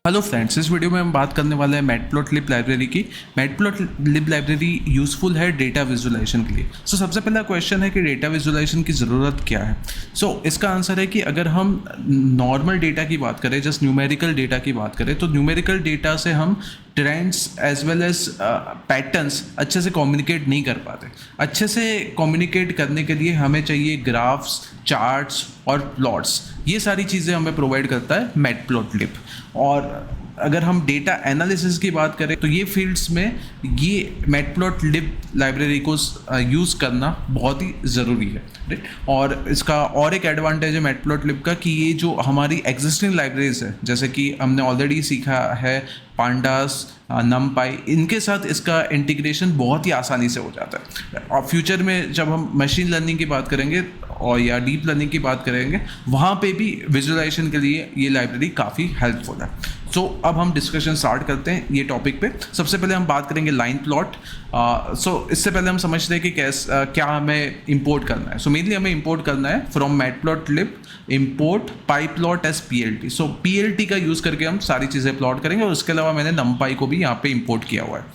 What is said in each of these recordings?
Hello friends, इस video में हम बात करने वाले हैं मैटप्लॉटलिब लाइब्रेरी की। मैटप्लॉटलिब लाइब्रेरी यूज़फुल है डेटा विजुअलाइजेशन के लिए। सबसे पहला क्वेश्चन है कि डेटा विजुअलाइजेशन की ज़रूरत क्या है। इसका आंसर है कि अगर हम नॉर्मल डेटा की बात करें, जस्ट न्यूमेरिकल डेटा की बात करें, तो न्यूमेरिकल डेटा से हम trends as well as patterns अच्छे से कम्युनिकेट नहीं कर पाते। अच्छे से कम्युनिकेट करने के लिए हमें चाहिए ग्राफ्स, चार्ट्स और प्लॉट्स। ये सारी चीज़ें हमें प्रोवाइड करता है मैटप्लॉटलिब। और अगर हम डेटा एनालिसिस की बात करें तो ये फील्ड्स में ये मैटप्लॉटलिब लाइब्रेरी को यूज़ करना बहुत ही ज़रूरी है, राइट। और इसका और एक एडवांटेज है मैटप्लॉटलिब का कि ये जो हमारी एग्जिस्टिंग लाइब्रेरीज है, जैसे कि हमने ऑलरेडी सीखा है पांडास, नमपाई, इनके साथ इसका इंटीग्रेशन बहुत ही आसानी से हो जाता है। और फ्यूचर में जब हम मशीन लर्निंग की बात करेंगे और या डीप लर्निंग की बात करेंगे, वहाँ पे भी विजुअलाइजेशन के लिए ये लाइब्रेरी काफ़ी हेल्पफुल है। अब हम डिस्कशन स्टार्ट करते हैं ये टॉपिक पे। सबसे पहले हम बात करेंगे लाइन प्लॉट। इससे पहले हम समझते हैं कि क्या हमें इंपोर्ट करना है। मेनली हमें इंपोर्ट करना है from matplotlib import pyplot as PLT। PLT का यूज़ करके हम सारी चीज़ें प्लॉट करेंगे और उसके अलावा मैंने नमपाई को भी यहाँ पे इंपोर्ट किया हुआ है।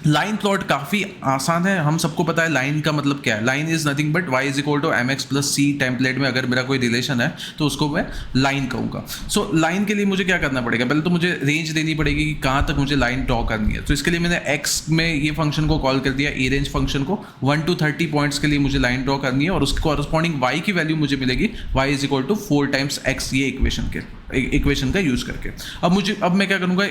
लाइन प्लॉट काफ़ी आसान है। हम सबको पता है लाइन का मतलब क्या है। Line is nothing but y is equal to mx plus c। Template में अगर मेरा कोई रिलेशन है तो उसको मैं लाइन कहूँगा। लाइन के लिए मुझे क्या करना पड़ेगा, पहले तो मुझे रेंज देनी पड़ेगी कि कहाँ तक मुझे लाइन ड्रॉ करनी है। तो इसके लिए मैंने x में ये फंक्शन को कॉल कर दिया, ए रेंज फंक्शन को। 1 to 30 पॉइंट्स के लिए मुझे लाइन ड्रॉ करनी है और उसके कॉरस्पॉन्डिंग y की वैल्यू मुझे मिलेगी y is equal to 4 times x, ये इक्वेशन का यूज़ करके। अब मैं क्या करूँगा,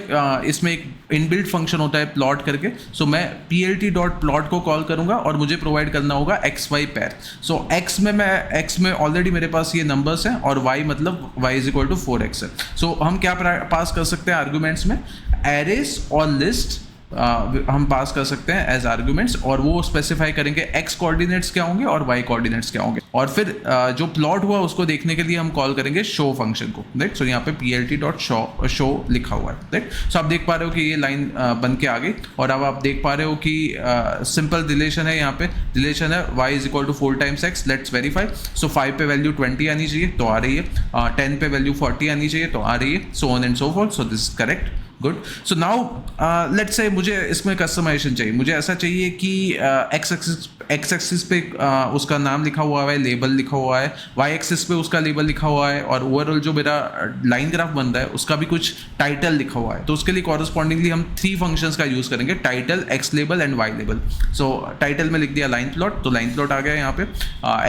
इसमें एक इनबिल्ट फंक्शन होता है प्लॉट करके। मैं PLT डॉट प्लॉट को कॉल करूँगा और मुझे प्रोवाइड करना होगा XY पेयर। x में ऑलरेडी मेरे पास ये नंबर्स हैं और y मतलब y is equal to 4x है। हम क्या पास कर सकते हैं आर्ग्यूमेंट्स में, एरेज और लिस्ट हम पास कर सकते हैं एज आर्ग्यूमेंट्स, और वो स्पेसिफाई करेंगे x कोऑर्डिनेट्स क्या होंगे और y कोऑर्डिनेट्स क्या होंगे। और फिर जो प्लॉट हुआ उसको देखने के लिए हम कॉल करेंगे शो फंक्शन को, राइट। यहाँ पे PLT डॉट शो लिखा हुआ है, राइट। आप देख पा रहे हो कि ये लाइन बन के आ गई। और अब आप देख पा रहे हो कि सिंपल रिलेशन है। यहाँ पे रिलेशन है y is equal to 4 times x। Let's verify. 5 पे वैल्यू 20 आनी चाहिए तो आ रही है, 10 पे वैल्यू 40 आनी चाहिए तो आ रही है, so on and so forth. This is correct, good. Now let's say मुझे इसमें कस्टमाइजेशन चाहिए। मुझे ऐसा चाहिए कि एक्स एक्सिस पे उसका नाम लिखा हुआ है, लेबल लिखा हुआ है, वाई एक्सिस पे उसका लेबल लिखा हुआ है, और ओवरऑल जो मेरा लाइन ग्राफ बन रहा है उसका भी कुछ टाइटल लिखा हुआ है। तो उसके लिए कॉरस्पॉन्डिंगली हम 3 फंक्शंस का यूज़ करेंगे, title, X label and Y label. Title में लिख दिया लाइन प्लॉट, तो लाइन प्लॉट आ गया यहाँ पे।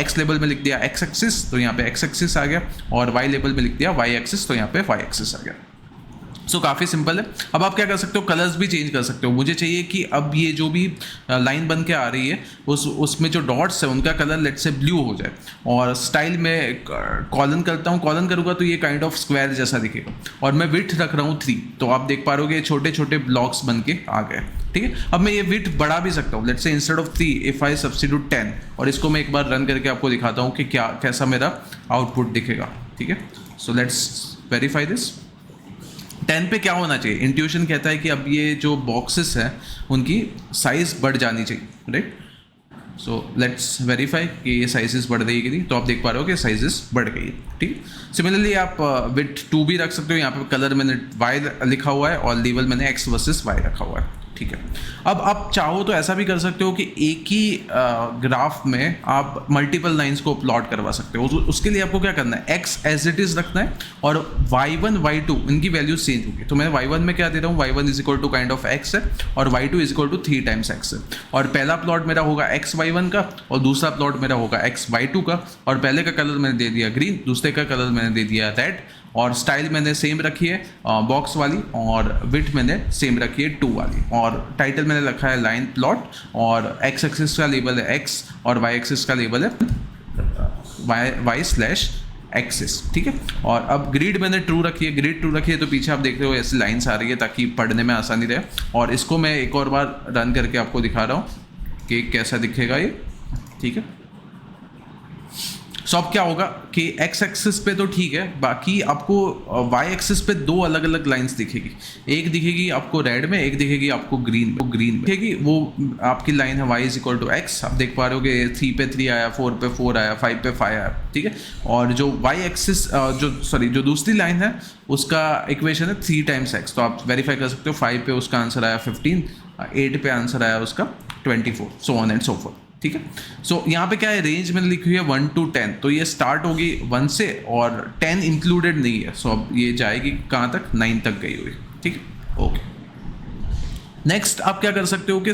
एक्स लेबल में लिख दिया एक्स एक्सिस, तो यहाँ पे एक्स एक्सिस आ गया। और वाई लेबल में लिख दिया वाई एक्सिस, तो यहाँ पे वाई एक्सिस आ गया। काफ़ी सिंपल है। अब आप क्या कर सकते हो, कलर्स भी चेंज कर सकते हो। मुझे चाहिए कि अब ये जो भी लाइन बन के आ रही है उसमें जो डॉट्स है उनका कलर लेट से ब्लू हो जाए। और स्टाइल में कॉलन करता हूँ, कॉलन करूँगा तो ये काइंड ऑफ स्क्वायर जैसा दिखेगा। और मैं विड्थ रख रहा हूँ 3, तो आप देख पा रहे हो कि छोटे छोटे ब्लॉक्स बन के आ गए, ठीक है। अब मैं ये विड्थ बढ़ा भी सकता हूँ, लेट से instead of 3 if I substitute 10, और इसको मैं एक बार रन करके आपको दिखाता हूँ कि कैसा मेरा आउटपुट दिखेगा, ठीक है। Let's verify this. 10 पे क्या होना चाहिए, इंट्यूशन कहता है कि अब ये जो बॉक्सेस हैं उनकी साइज़ बढ़ जानी चाहिए, राइट। लेट्स वेरीफाई कि ये साइजेस बढ़ रही है कि नहीं। तो आप देख पा रहे हो कि साइजेस बढ़ गई है, ठीक। सिमिलरली आप विड्थ 2 भी रख सकते हो। यहाँ पे कलर मैंने वाई लिखा हुआ है और लेवल मैंने एक्स वर्सेस वाई रखा हुआ है, ठीक है। अब आप चाहो तो ऐसा भी कर सकते हो कि एक ही ग्राफ में आप मल्टीपल लाइंस को प्लॉट करवा सकते हो। उसके लिए आपको क्या करना है, एक्स एज इट इज रखना है और y1 y2 इनकी वैल्यूज चेंज होगी। तो मैं y1 में क्या दे रहा हूँ, y1 is equal to kind of x है और y2 is equal to 3 times x है। और पहला प्लॉट मेरा होगा x y1 का और दूसरा प्लॉट मेरा होगा x y2 का। और पहले का कलर मैंने दे दिया ग्रीन, दूसरे का कलर मैंने दे दिया रेड, और स्टाइल मैंने सेम रखी है बॉक्स वाली, और विड्थ मैंने सेम रखी है 2 वाली, और टाइटल मैंने रखा है लाइन प्लॉट, और एक्स एक्सिस का लेबल है x और y एक्सिस का लेबल है y/एक्सिस, ठीक है। और अब ग्रिड मैंने ट्रू रखी है, ग्रिड ट्रू रखी है तो पीछे आप देख रहे हो ऐसी लाइन्स आ रही है ताकि पढ़ने में आसानी रहे। और इसको मैं एक और बार रन करके आपको दिखा रहा हूँ कि कैसा दिखेगा ये, ठीक है। सो अब क्या होगा कि एक्स एक्सिस पे तो ठीक है, बाकी आपको वाई एक्सिस पे दो अलग अलग लाइंस दिखेगी, एक दिखेगी आपको रेड में, एक दिखेगी आपको ग्रीन में दिखेगी। वो आपकी लाइन है y is equal to X, आप देख पा रहे हो कि 3 पे 3 आया, 4 पे 4 आया, 5 पे 5 आया, ठीक है। और जो वाई एक्सिस जो दूसरी लाइन है उसका इक्वेशन है 3 टाइम्स एक्स, तो आप वेरीफाई कर सकते हो। 5 पे उसका आंसर आया 15, 8 पे आंसर आया उसका 24, so on and so fourth, ठीक है। सो यहाँ पे क्या है, रेंज मैंने लिखी हुई है 1 to 10, तो ये स्टार्ट होगी 1 से और 10 इंक्लूडेड नहीं है, सो अब ये जाएगी कहाँ तक, 9 तक गई हुई, ठीक है। ओके, नेक्स्ट आप क्या कर सकते हो कि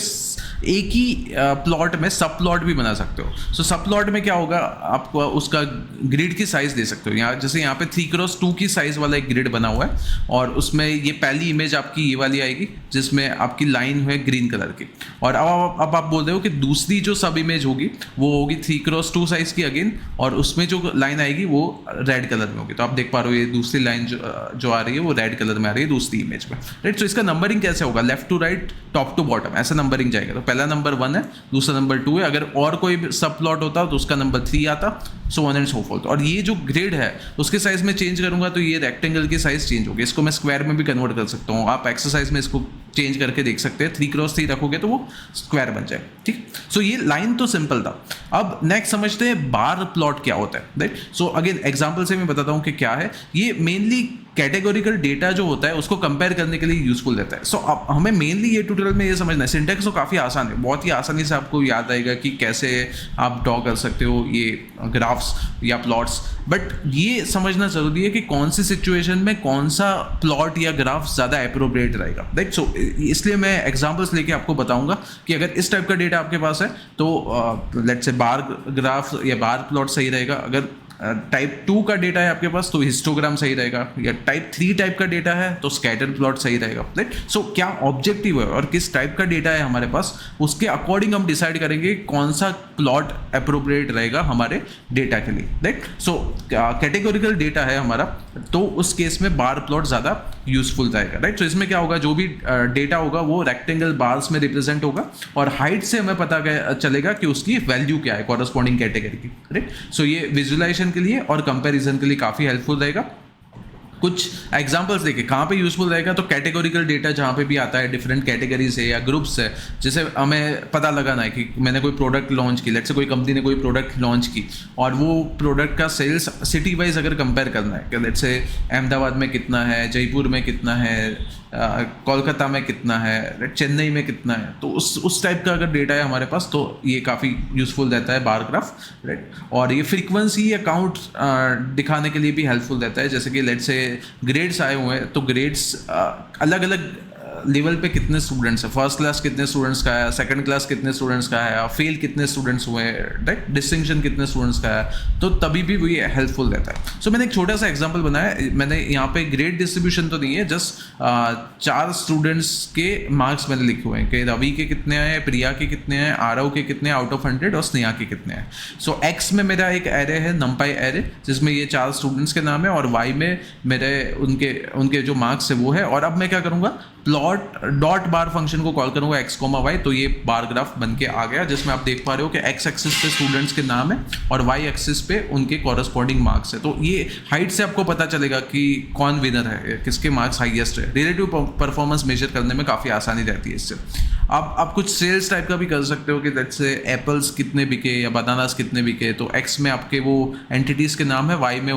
एक ही प्लॉट में सब प्लॉट भी बना सकते हो। सो सब प्लॉट में क्या होगा, आपको उसका ग्रिड की साइज दे सकते हो। यहाँ जैसे यहाँ पे 3x2 की साइज वाला एक ग्रिड बना हुआ है और उसमें ये पहली इमेज आपकी ये वाली आएगी जिसमें आपकी लाइन है ग्रीन कलर की, और अब आप बोल रहे हो कि दूसरी जो सब इमेज होगी वो होगी 3x2 साइज की अगेन, और उसमें जो लाइन आएगी वो रेड कलर में होगी। तो आप देख पा रहे हो ये दूसरी लाइन जो आ रही है वो रेड कलर में आ रही है दूसरी इमेज में, राइट। सो इसका नंबरिंग कैसे होगा, left to right, top to bottom, ऐसा नंबरिंग जाएगा। तो पहला नंबर 1 है, दूसरा नंबर 2 है, अगर और कोई सब प्लॉट होता तो उसका नंबर 3 आता, so on and so fourth. और ये जो ग्रिड है उसके साइज में चेंज करूंगा तो ये रेक्टेंगल की साइज चेंज होगी, इसको मैं स्क्वायर में भी कन्वर्ट कर सकता हूँ। आप एक्सरसाइज में इसको चेंज करके देख सकते हैं, 3x3 रखोगे तो वो स्क्वायर बन जाए, ठीक। सो ये लाइन तो सिंपल था। अब नेक्स्ट समझते हैं बार प्लॉट क्या होता है, राइट। सो अगेन एग्जांपल से मैं बताता हूँ कि क्या है ये। मेनली कैटेगोरिकल डेटा जो होता है उसको कंपेयर करने के लिए यूजफुल रहता है। सो अब हमें मेनली ये ट्यूटोरियल में ये समझना है, सिंटैक्स तो काफ़ी आसान है, बहुत ही आसानी से आपको याद आएगा कि कैसे आप ड्रॉ कर सकते हो ये ग्राफ्स या प्लॉट्स, बट ये समझना जरूरी है कि कौन सी सिचुएशन में कौन सा प्लॉट या ग्राफ ज़्यादा अप्रोप्रिएट रहेगा, राइट। सो इसलिए मैं एग्जांपल्स लेके आपको बताऊंगा कि अगर इस टाइप का डेटा आपके पास है तो लेट्स से बार ग्राफ या बार प्लॉट सही रहेगा। अगर टाइप 2 का डेटा है आपके पास तो हिस्टोग्राम सही रहेगा, या टाइप 3 टाइप का डेटा है तो स्कैटर प्लॉट सही रहेगा, राइट। सो क्या ऑब्जेक्टिव है और किस टाइप का डेटा है हमारे पास, उसके अकॉर्डिंग हम डिसाइड करेंगे कौन सा प्लॉट अप्रोप्रिएट रहेगा हमारे डेटा के लिए, राइट। सो कैटेगोरिकल डेटा है हमारा तो उस केस में बार प्लॉट ज़्यादा यूजफुल रहेगा, राइट। सो इसमें क्या होगा, जो भी डेटा होगा वो रेक्टेंगल बार्स में रिप्रेजेंट होगा और हाइट से हमें पता चलेगा कि उसकी वैल्यू क्या है कॉरस्पॉन्डिंग कैटेगरी की, राइट। सो ये विजुअलाइजेशन के लिए और कंपैरिजन के लिए काफ़ी हेल्पफुल रहेगा। कुछ एग्जांपल्स देखिए कहाँ पे यूजफुल रहेगा, तो कैटेगोरिकल डेटा जहाँ पे भी आता है, डिफरेंट कैटेगरीज है या ग्रुप्स है, जैसे हमें पता लगाना है कि मैंने कोई प्रोडक्ट लॉन्च की, लेट्स से कोई कंपनी ने कोई प्रोडक्ट लॉन्च की और वो प्रोडक्ट का सेल्स सिटी वाइज अगर कंपेयर करना है कि लेट्स से अहमदाबाद में कितना है, जयपुर में कितना है, कोलकाता में कितना है, चेन्नई में कितना है, तो उस टाइप का अगर डेटा है हमारे पास तो ये काफ़ी यूजफुल रहता है बार ग्राफ, राइट। और ये फ्रीक्वेंसी या काउंट दिखाने के लिए भी हेल्पफुल रहता है, जैसे कि लेट्स से ग्रेड्स आए हुए हैं तो ग्रेड्स अलग अलग लेवल पे कितने स्टूडेंट्स हैं, फर्स्ट क्लास कितने स्टूडेंट्स का है, सेकंड क्लास कितने स्टूडेंट्स का है, फेल कितने स्टूडेंट्स हुए हैं, राइट, डिस्टिंक्शन कितने स्टूडेंट्स का है, तो तभी भी वो ये हेल्पफुल रहता है। सो मैंने एक छोटा सा एग्जांपल बनाया, मैंने यहाँ पे ग्रेड डिस्ट्रीब्यूशन तो नहीं है, जस्ट 4 स्टूडेंट्स के मार्क्स मैंने लिखे हुए हैं कि रवि के कितने आए, प्रिया के कितने हैं, आरव के कितने आउट ऑफ 100 और स्नेहा के कितने हैं। सो एक्स में मेरा एक एरे है नंपाई एरे जिसमें ये 4 स्टूडेंट्स के नाम है, और वाई में मेरे उनके जो मार्क्स है वो है। और अब मैं क्या करूँगा, प्लॉट डॉट बार फंक्शन को कॉल करूंगा x, y, तो ये बार ग्राफ बन के आ गया जिसमें आप देख पा रहे हो कि x एक्सिस पे स्टूडेंट्स के नाम है और y एक्सिस पे उनके कॉरस्पॉन्डिंग मार्क्स है। तो ये हाइट से आपको पता चलेगा कि कौन विनर है, किसके मार्क्स हाईएस्ट है। रिलेटिव परफॉर्मेंस मेजर करने में काफ़ी आसानी रहती है इससे। आप कुछ सेल्स टाइप का भी कर सकते हो कि लेट्स से एप्पल्स कितने बिके या बनानास कितने बिके, तो x में आपके वो एंटिटीज़ के नाम है, y में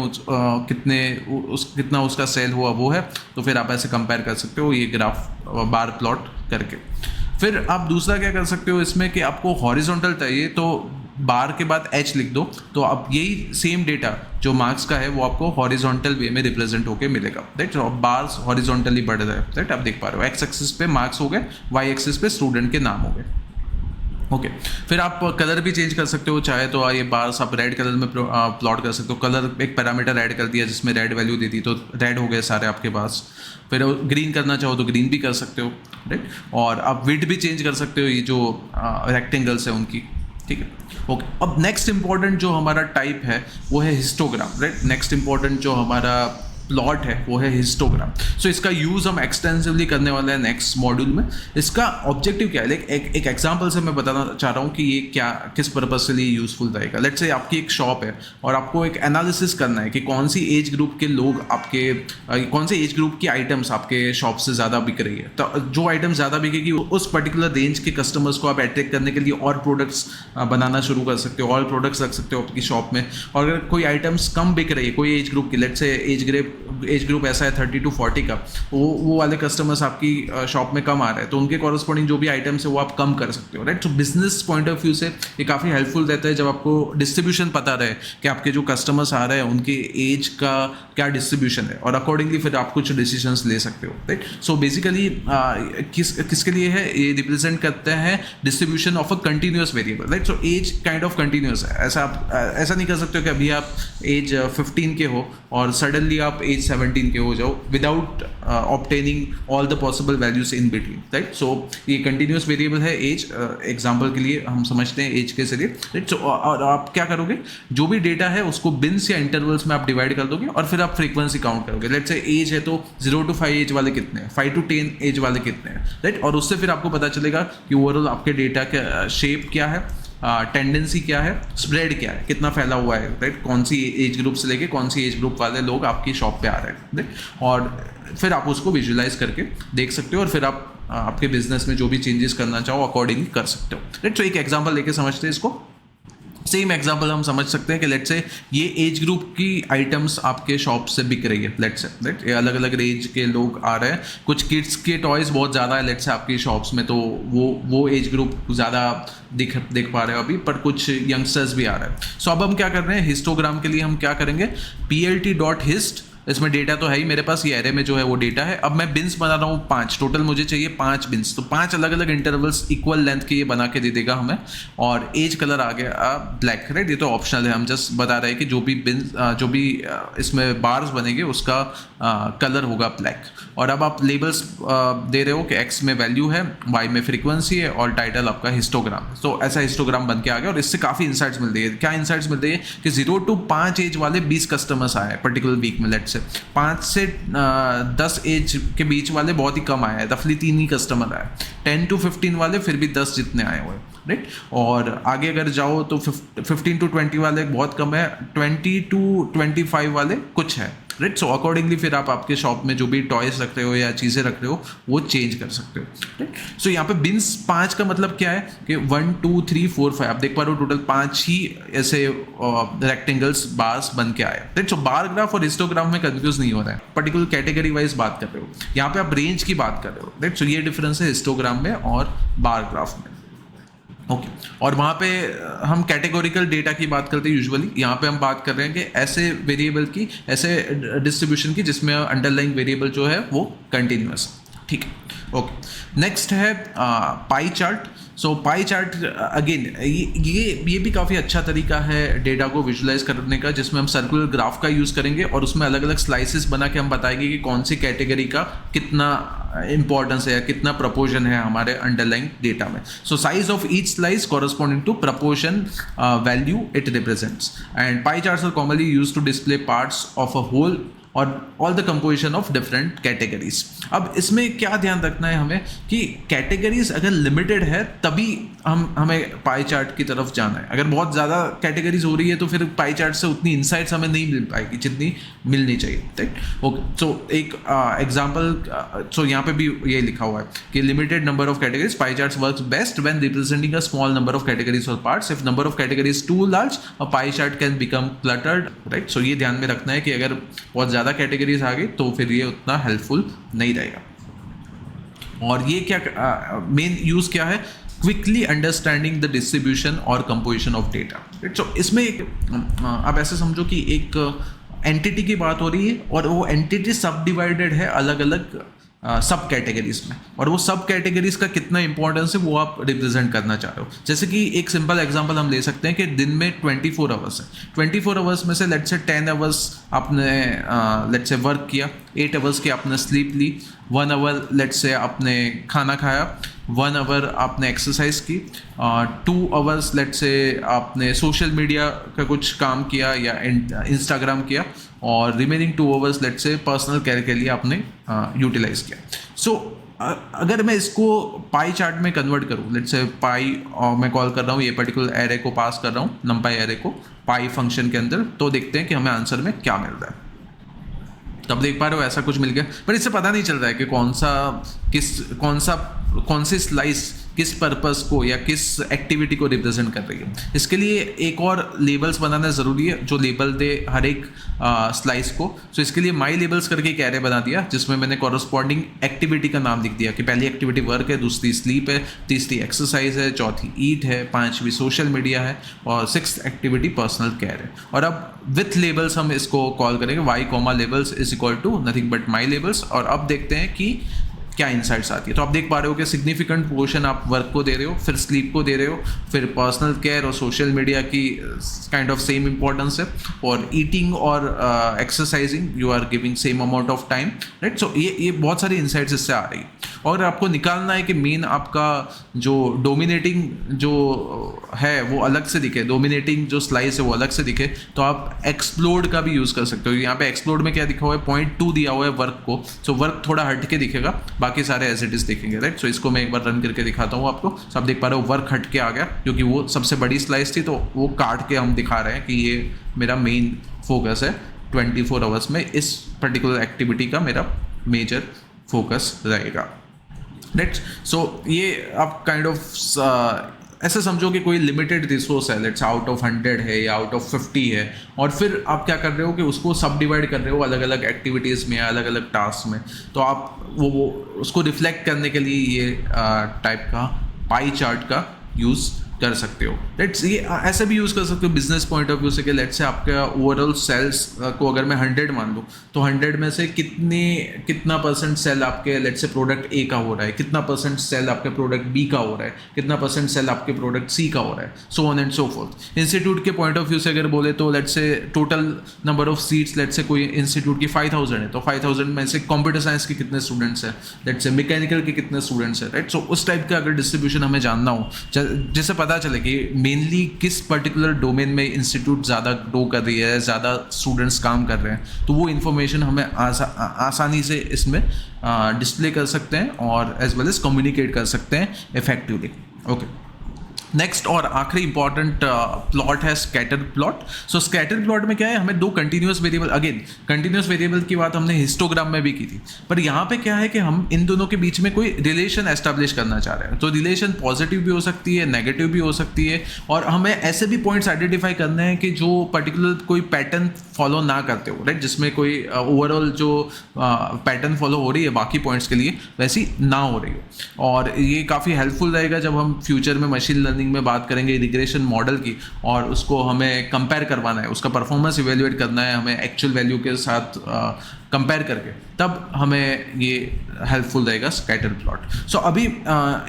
कितना उसका सेल हुआ वो है, तो फिर आप ऐसे कंपेयर कर सकते हो ये ग्राफ बार प्लॉट करके। फिर आप दूसरा क्या कर सकते हो इसमें कि आपको हॉरिजॉन्टल चाहिए तो बार के बाद h लिख दो, तो आप यही सेम डेटा जो मार्क्स का है वो आपको हॉरिजॉन्टल वे में रिप्रेजेंट होकर मिलेगा, राइट। तो बार्स हॉरिजॉन्टली बढ़ रहे हैं, राइट, आप देख पा रहे हो। x एक्सिस पे मार्क्स हो गए, y एक्सिस पे स्टूडेंट के नाम हो गए, ओके। फिर आप कलर भी चेंज कर सकते हो, चाहे तो ये बार्स आप रेड कलर में प्लॉट कर सकते हो। कलर एक पैरामीटर ऐड कर दिया जिसमें रेड वैल्यू दे दी तो रेड हो गए सारे आपके पास। फिर ग्रीन करना चाहो तो ग्रीन भी कर सकते हो, राइट। और आप विड्थ भी चेंज कर सकते हो, ये जो रेक्टेंगल्स है उनकी, ठीक है, ओके। अब नेक्स्ट इंपॉर्टेंट जो हमारा टाइप है वो है हिस्टोग्राम, राइट। नेक्स्ट इंपॉर्टेंट जो हमारा प्लॉट है वो है हिस्टोग्राम। सो इसका यूज़ हम एक्सटेंसिवली करने वाले हैं नेक्स्ट मॉड्यूल में। इसका ऑब्जेक्टिव क्या है, लाइक एक एग्जांपल से मैं बताना चाह रहा हूँ कि ये क्या किस पर्पस के लिए यूज़फुल रहेगा। लेट्स से आपकी एक शॉप है और आपको एक एनालिसिस करना है कि कौन सी एज ग्रुप के लोग आपके कौन से एज ग्रुप की आइटम्स आपके शॉप से ज़्यादा बिक रही है। तो जो आइटम ज़्यादा बिकेगी उस पर्टिकुलर रेंज के कस्टमर्स को आप अट्रैक्ट करने के लिए और प्रोडक्ट्स बनाना शुरू कर सकते हो, और प्रोडक्ट्स रख सकते हो आपकी शॉप में। और अगर कोई आइटम्स कम बिक रही है कोई एज ग्रुप की, लेट्स से एज ग्रुप ऐसा है 30 to 40 का, वो वाले कस्टमर्स आपकी शॉप में कम आ रहे हैं, तो उनके कॉरस्पॉन्डिंग जो भी आइटम्स है वो आप कम कर सकते हो, राइट। तो बिजनेस पॉइंट ऑफ व्यू से ये काफ़ी हेल्पफुल रहता है जब आपको डिस्ट्रीब्यूशन पता रहे कि आपके जो कस्टमर्स आ रहे हैं उनके एज का क्या डिस्ट्रीब्यूशन है, और अकॉर्डिंगली फिर आप कुछ डिसीजंस ले सकते हो, राइट। सो बेसिकली किसके लिए है, ये रिप्रेजेंट करते हैं distribution of a continuous variable, right. So as kind of continuous है, ऐसा नहीं कर सकते हो कि अभी आप एज 15 के हो और सडनली आप एज 17 के हो जाओ without obtaining all the possible values in between, right. So ये कंटिन्यूअस वेरिएबल है एज, एग्जांपल के लिए हम समझते हैं एज के जरिए, राइट। सो और आप क्या करोगे, जो भी डेटा है उसको बिन्स या इंटरवल्स में आप डिवाइड कर दोगे और फिर आप फ्रीक्वेंसी काउंट करोगे। लेट्स से एज है तो 0 to 5 एज वाले कितने हैं, 5 to 10 एज वाले कितने हैं, राइट। और उससे फिर आपको पता चलेगा कि ओवरऑल आपके डेटा का शेप क्या है, टेंडेंसी क्या है, स्प्रेड क्या है, कितना फैला हुआ है, राइट। कौन सी एज ग्रुप से लेके कौन सी एज ग्रुप वाले लोग आपकी शॉप पे आ रहे हैं, राइट। और फिर आप उसको विजुलाइज करके देख सकते हो और फिर आप आपके बिजनेस में जो भी चेंजेस करना चाहो अकॉर्डिंगली कर सकते हो, राइट। तो एक एग्जांपल लेके समझते हैं इसको। सेम एग्जांपल हम समझ सकते हैं कि लेट्स से ये एज ग्रुप की आइटम्स आपके शॉप से बिक रही है, लेट्स से, राइट। ये अलग अलग रेंज के लोग आ रहे हैं, कुछ किड्स के टॉयज़ बहुत ज़्यादा है लेट्स से आपकी शॉप्स में, तो वो एज ग्रुप ज़्यादा देख पा रहे हो अभी, पर कुछ यंगस्टर्स भी आ रहे हैं। सो अब हम क्या कर रहे हैं, हिस्टोग्राम के लिए हम क्या करेंगे, plt.hist, इसमें डेटा तो है ही मेरे पास, ये एरे में जो है वो डेटा है। अब मैं बिन्स बना रहा हूँ 5, टोटल मुझे चाहिए 5 बिन्स, तो 5 अलग अलग इंटरवल्स इक्वल लेंथ के ये बना के दे देगा हमें। और एज कलर आ गया ब्लैक, राइट। ये तो ऑप्शनल है, हम जस्ट बता रहे हैं कि जो भी बिन्स जो भी इसमें बार्स बनेंगे उसका कलर होगा ब्लैक। और अब आप लेबल्स दे रहे हो कि एक्स में वैल्यू है, वाई में फ्रीक्वेंसी है और टाइटल आपका हिस्टोग्राम। तो ऐसा हिस्टोग्राम बन के आ गया और इससे काफ़ी इंसाइट्स मिल रही है। क्या इंसाइट्स मिल रही है कि 0 to 5 एज वाले 20 कस्टमर्स आए पर्टिकुलर वीक में, लेट्स से 5 से 10 एज के बीच वाले बहुत ही कम आए हैं, रफली 3 ही कस्टमर आए, 10 to 15 वाले फिर भी 10 जितने आए हुए, राइट। और आगे अगर जाओ तो 15 to 20 वाले बहुत कम है, 20 to 25 वाले कुछ है, राइट। सो अकॉर्डिंगली फिर आप आपके शॉप में जो भी टॉयज रख रहे हो या चीज़ें रख रहे हो वो चेंज कर सकते हो, राइट। सो यहाँ पे बिन्स 5 का मतलब क्या है कि 1 2 3 4 5 आप देख पा रहे हो, टोटल 5 ही ऐसे रेक्टेंगल्स बार्स बन के आए, राइट। सो बार ग्राफ और हिस्टोग्राम में कंफ्यूज नहीं हो रहा है, पर्टिकुलर कैटेगरी वाइज बात कर रहे हो, यहाँ पे आप रेंज की बात कर रहे हो, राइट। सो ये डिफरेंस है हिस्टोग्राम में और बार ग्राफ में, ओके। और वहाँ पे हम कैटेगोरिकल डेटा की बात करते हैं यूजुअली, यहाँ पे हम बात कर रहे हैं कि ऐसे वेरिएबल की, ऐसे डिस्ट्रीब्यूशन की जिसमें अंडरलाइंग वेरिएबल जो है वो कंटिन्यूअस, ठीक है, ओके। नेक्स्ट है पाई चार्ट। सो पाई चार्ट अगेन ये भी काफ़ी अच्छा तरीका है डेटा को विजुलाइज करने का, जिसमें हम सर्कुलर ग्राफ का यूज़ करेंगे और उसमें अलग अलग स्लाइसेस बना के हम बताएंगे कि कौन सी कैटेगरी का कितना इंपॉर्टेंस है या कितना प्रपोर्शन है हमारे अंडरलाइंग डेटा में। So size of each slice corresponding to proportion value it represents, and pie charts are commonly used to display parts of a whole और all the composition of different categories. अब इसमें क्या ध्यान रखना है हमें कि कैटेगरीज अगर लिमिटेड है तभी हमें पाई चार्ट की तरफ जाना है। अगर बहुत ज़्यादा कैटेगरीज हो रही है तो फिर पाई चार्ट से उतनी इंसाइट्स हमें नहीं मिल पाएगी जितनी मिलनी चाहिए, राइट। ओके, सो एक एग्जाम्पल, सो यहाँ पे भी ये लिखा हुआ है कि limited number of categories, pie charts works best when representing a small number of categories और parts. If number of categories to large a pie chart can become cluttered, right. So ये ध्यान में रखना है कि अगर बहुत ज़्यादा कैटेगरीज आ गई तो फिर ये उतना हेल्पफुल नहीं रहेगा। और ये क्या मेन यूज क्या है, क्विकली अंडरस्टैंडिंग द डिस्ट्रीब्यूशन और कंपोजिशन ऑफ डेटा, राइट। सो इसमें एक आप ऐसे समझो कि एक एंटिटी की बात हो रही है और वो एंटिटी सब डिवाइडेड है अलग अलग सब कैटेगरीज में, और वो सब कैटेगरीज का कितना इंपॉर्टेंस है वो आप रिप्रेजेंट करना चाह रहे हो। जैसे कि एक सिंपल एग्जांपल हम ले सकते हैं कि दिन में 24 आवर्स है, 24 आवर्स में से लेट्स से 10 आवर्स आपने लेट्स से वर्क किया, 8 आवर्स की आपने sleep Lee, 1 our let's say आपने खाना खाया, 1 आवर आपने एक्सरसाइज की, 2 आवर्स लेट से आपने सोशल मीडिया का कुछ काम किया या इंस्टाग्राम किया, और रिमेनिंग 2 आवर्स लेट से पर्सनल केयर के लिए आपने यूटिलाइज किया। सो अगर मैं इसको पाई चार्ट में कन्वर्ट करूँ, लेट से पाई मैं कॉल कर रहा हूँ ये पर्टिकुलर एरे को, पास कर रहा हूँ नंपाई एरे को पाई फंक्शन के अंदर, तो देखते हैं कि हमें आंसर में क्या मिल रहा है। तो अब देख पा रहे हो ऐसा कुछ मिल गया, पर इससे पता नहीं चल रहा है कि कौन सी स्लाइस किस पर्पस को या किस एक्टिविटी को रिप्रेजेंट कर रही है। इसके लिए एक और लेबल्स बनाना ज़रूरी है जो लेबल दे हर एक स्लाइस को। सो इसके लिए माई लेबल्स करके एक एरे बना दिया जिसमें मैंने कॉरस्पॉन्डिंग एक्टिविटी का नाम लिख दिया कि पहली एक्टिविटी वर्क है, दूसरी स्लीप है, तीसरी एक्सरसाइज है, चौथी ईट है, पांचवी सोशल मीडिया है, और 6th एक्टिविटी पर्सनल केयर है। और अब विथ लेबल्स हम इसको कॉल करेंगे Y comma labels is equal to nothing but my labels. और अब देखते हैं कि क्या इनसाइट्स आती है। तो आप देख पा रहे हो कि सिग्निफिकेंट पोर्शन आप वर्क को दे रहे हो, फिर स्लीप को दे रहे हो, फिर पर्सनल केयर और सोशल मीडिया की काइंड ऑफ सेम इंपॉर्टेंस है, और ईटिंग और exercising you are giving same amount of time, right. So ये बहुत सारी इनसाइट्स इससे आ रही है। और आपको निकालना है कि मेन आपका जो डोमिनेटिंग जो है वो अलग से दिखे, डोमिनेटिंग जो स्लाइस है वो अलग से दिखे, तो आप एक्सप्लोड का भी यूज़ कर सकते हो। यहाँ पे एक्सप्लोड में क्या दिखा हुआ है, 0.2 दिया हुआ है वर्क को, सो वर्क थोड़ा हट के दिखेगा, बाकी सारे एज इट इज दिखेंगे, राइट। सो इसको मैं एक बार रन करके दिखाता हूँ आपको। सो आप देख पा रहे हो वर्क हट के आ गया क्योंकि वो सबसे बड़ी स्लाइस थी, तो वो काट के हम दिखा रहे हैं कि ये मेरा मेन फोकस है 24 आवर्स में, इस पर्टिकुलर एक्टिविटी का मेरा मेजर फोकस रहेगा, राइट। सो ये आप काइंड ऑफ ऐसे समझो कि कोई लिमिटेड रिसोर्स है, लेट्स आउट ऑफ 100 है या आउट ऑफ 50 है, और फिर आप क्या कर रहे हो कि उसको सब डिवाइड कर रहे हो अलग अलग एक्टिविटीज़ में, अलग अलग टास्क में। तो आप वो उसको रिफ्लेक्ट करने के लिए ये टाइप का पाई चार्ट का यूज़ कर सकते हो, लेट्स ये ऐसे भी यूज़ कर सकते हो बिजनेस पॉइंट ऑफ व्यू से कि लेट्स से आपका ओवरऑल सेल्स को अगर मैं 100 मान लूँ, तो 100 में से कितना परसेंट सेल आपके लेट्स से प्रोडक्ट ए का हो रहा है, कितना परसेंट सेल आपके प्रोडक्ट बी का हो रहा है, कितना परसेंट सेल आपके प्रोडक्ट सी का हो रहा है, so on and so fourth. Institute के पॉइंट ऑफ व्यू से अगर बोले तो let's say total number of seats let's say कोई इंस्टीट्यूट की 5000 है, तो 5000 में से कंप्यूटर साइंस के कितने स्टूडेंट्स हैं, लेट्स से मैकेनिकल के कितने स्टूडेंट्स हैं, राइट। सो उस टाइप का अगर डिस्ट्रीब्यूशन हमें जानना हो, जैसे पता चले कि मेनली किस पर्टिकुलर डोमेन में इंस्टीट्यूट ज़्यादा ग्रो कर रही है, ज़्यादा स्टूडेंट्स काम कर रहे हैं, तो वो इन्फॉर्मेशन हमें आसानी से इसमें डिस्प्ले कर सकते हैं और एज वेल एज कम्युनिकेट कर सकते हैं इफेक्टिवली। ओके, नेक्स्ट और आखिरी इंपॉर्टेंट प्लॉट है स्कैटर प्लॉट। सो स्कैटर प्लॉट में क्या है, हमें दो continuous variable, again continuous variable की बात हमने हिस्टोग्राम में भी की थी, पर यहाँ पे क्या है कि हम इन दोनों के बीच में कोई रिलेशन एस्टैब्लिश करना चाह रहे हैं। तो रिलेशन पॉजिटिव भी हो सकती है, नेगेटिव भी हो सकती है, और हमें ऐसे भी पॉइंट्स आइडेंटिफाई करने हैं कि जो पर्टिकुलर कोई पैटर्न फॉलो ना करते हो, राइट, जिसमें कोई ओवरऑल जो पैटर्न फॉलो हो रही है बाकी पॉइंट्स के लिए वैसी ना हो रही हो। और ये काफ़ी हेल्पफुल रहेगा जब हम फ्यूचर में मशीन लर्निंग में बात करेंगे रिग्रेशन मॉडल की, और उसको हमें कंपेयर करवाना है, उसका परफॉर्मेंस इवेल्युएट करना है हमें एक्चुअल वैल्यू के साथ कंपेयर करके, तब हमें ये हेल्पफुल रहेगा स्कैटर प्लॉट। सो अभी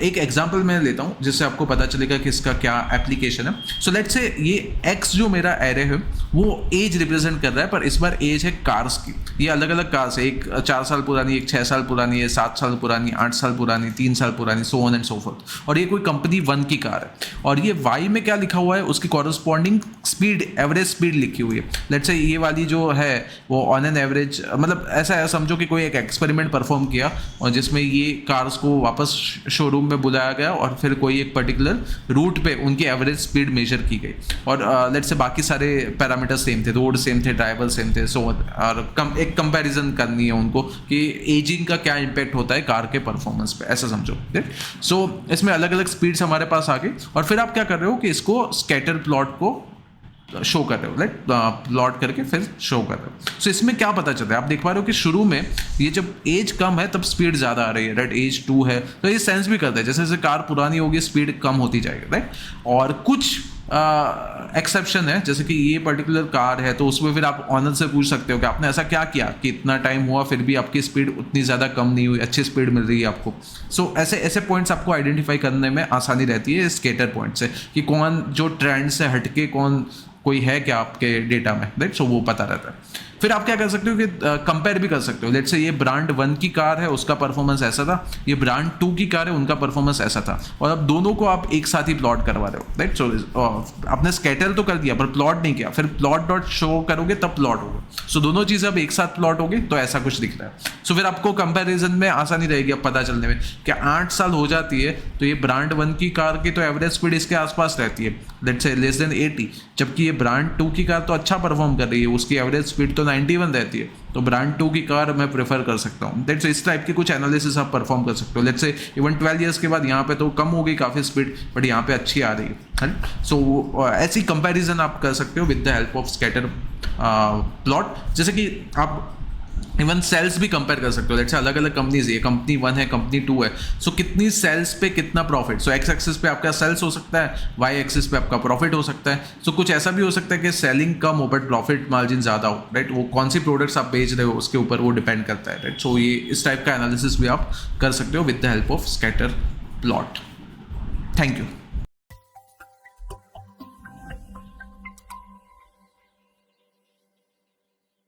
एक एग्जांपल मैं लेता हूँ जिससे आपको पता चलेगा कि इसका क्या एप्लीकेशन है। सो लेट्स से ये एक्स जो मेरा एरे है वो एज रिप्रेजेंट कर रहा है, पर इस बार एज है कार्स की। ये अलग अलग कार्स है, एक 4 साल पुरानी, एक 6 साल पुरानी है, 7 साल पुरानी, 8 साल पुरानी, 3 साल पुरानी, so on and so fourth. और ये कोई कंपनी 1 की कार है, और ये वाई में क्या लिखा हुआ है, उसकी कॉरस्पॉन्डिंग स्पीड, एवरेज स्पीड लिखी हुई है। लेट्स से ये वाली जो है वो ऑन एन एवरेज, मतलब ऐसा है समझो कि कोई एक एक्सपेरिमेंट परफॉर्म किया और जिसमें ये कार्स को वापस शोरूम में बुलाया गया और फिर कोई एक पर्टिकुलर रूट पे उनकी एवरेज स्पीड मेजर की गई, और लेट्स से बाकी सारे पैरामीटर्स सेम थे, रोड सेम थे, ड्राइवर सेम थे, सो और एक कंपैरिजन करनी है उनको कि एजिंग का क्या इम्पैक्ट होता है कार के परफॉर्मेंस पे, ऐसा समझो। सो इसमें अलग अलग स्पीड्स हमारे पास आ गई, और फिर आप क्या कर रहे हो कि इसको स्कैटर प्लॉट को शो कर रहे हो, लाइक प्लॉट करके फिर शो कर रहे हो। सो इसमें क्या पता चलता है, आप देख पा रहे हो कि शुरू में ये जब एज कम है तब स्पीड ज़्यादा आ रही है, राइट, एज 2 है, तो ये सेंस भी करता है जैसे जैसे कार पुरानी होगी स्पीड कम होती जाएगी, राइट। और कुछ एक्सेप्शन है, जैसे कि ये पर्टिकुलर कार है तो उसमें फिर आप ऑनर से पूछ सकते हो कि आपने ऐसा क्या किया कि इतना टाइम हुआ फिर भी आपकी स्पीड उतनी ज़्यादा कम नहीं हुई, अच्छी स्पीड मिल रही है आपको। सो ऐसे पॉइंट्स आपको आइडेंटिफाई करने में आसानी रहती है स्केटर पॉइंट से, कि कौन जो ट्रेंड से हटके कोई है क्या आपके डेटा में, राइट। सो वो पता रहता है। फिर आप क्या कर सकते हो कि कंपेयर भी कर सकते हो। लेट्स से ये ब्रांड 1 की कार है, उसका परफॉर्मेंस ऐसा था, ये ब्रांड 2 की कार है, उनका परफॉर्मेंस ऐसा था, और अब दोनों को आप एक साथ ही प्लॉट करवा रहे हो, राइट। सो आपने स्कैटर तो कर दिया पर प्लॉट नहीं किया, फिर प्लॉट डॉट शो करोगे तब प्लॉट होगा। सो दोनों चीज़ें अब एक साथ प्लॉट होगी तो ऐसा कुछ दिख रहा है। सो फिर आपको कंपैरिजन में आसानी रहेगी अब पता चलने में कि 8 साल हो जाती है तो ये ब्रांड 1 की कार की तो एवरेज स्पीड इसके आसपास रहती है, लेट्स से लेस देन 80, जबकि ये ब्रांड 2 की कार तो अच्छा परफॉर्म कर रही है, उसकी एवरेज स्पीड तो 91 रहती है, तो ब्रांड 2 की कार मैं प्रेफर कर सकता हूँ। लेट्स से इस टाइप की कुछ एनालिसिस आप परफॉर्म कर सकते हो। लेट्स से इवन 12 ईयर्स के बाद यहाँ पे तो कम हो गई काफ़ी स्पीड, बट यहाँ पे अच्छी आ रही है। सो ऐसी कंपैरिजन आप कर सकते हो with the help of scatter plot. जैसे कि आप इवन सेल्स भी कंपेयर कर सकते हो। लेट्स से अलग अलग कंपनीज, ये कंपनी 1 है, कंपनी 2 है, सो कितनी सेल्स पे कितना प्रॉफिट। सो एक्स एक्सिस पे आपका सेल्स हो सकता है, वाई एक्सिस पे आपका प्रॉफिट हो सकता है। सो कुछ ऐसा भी हो सकता है कि सेलिंग कम हो बट प्रॉफिट मार्जिन ज़्यादा हो, राइट। वो कौन सी प्रोडक्ट्स आप बेच रहे हो उसके ऊपर वो डिपेंड करता है, राइट। सो ये इस टाइप का एनालिसिस भी आप कर सकते हो with the help of scatter plot. Thank you.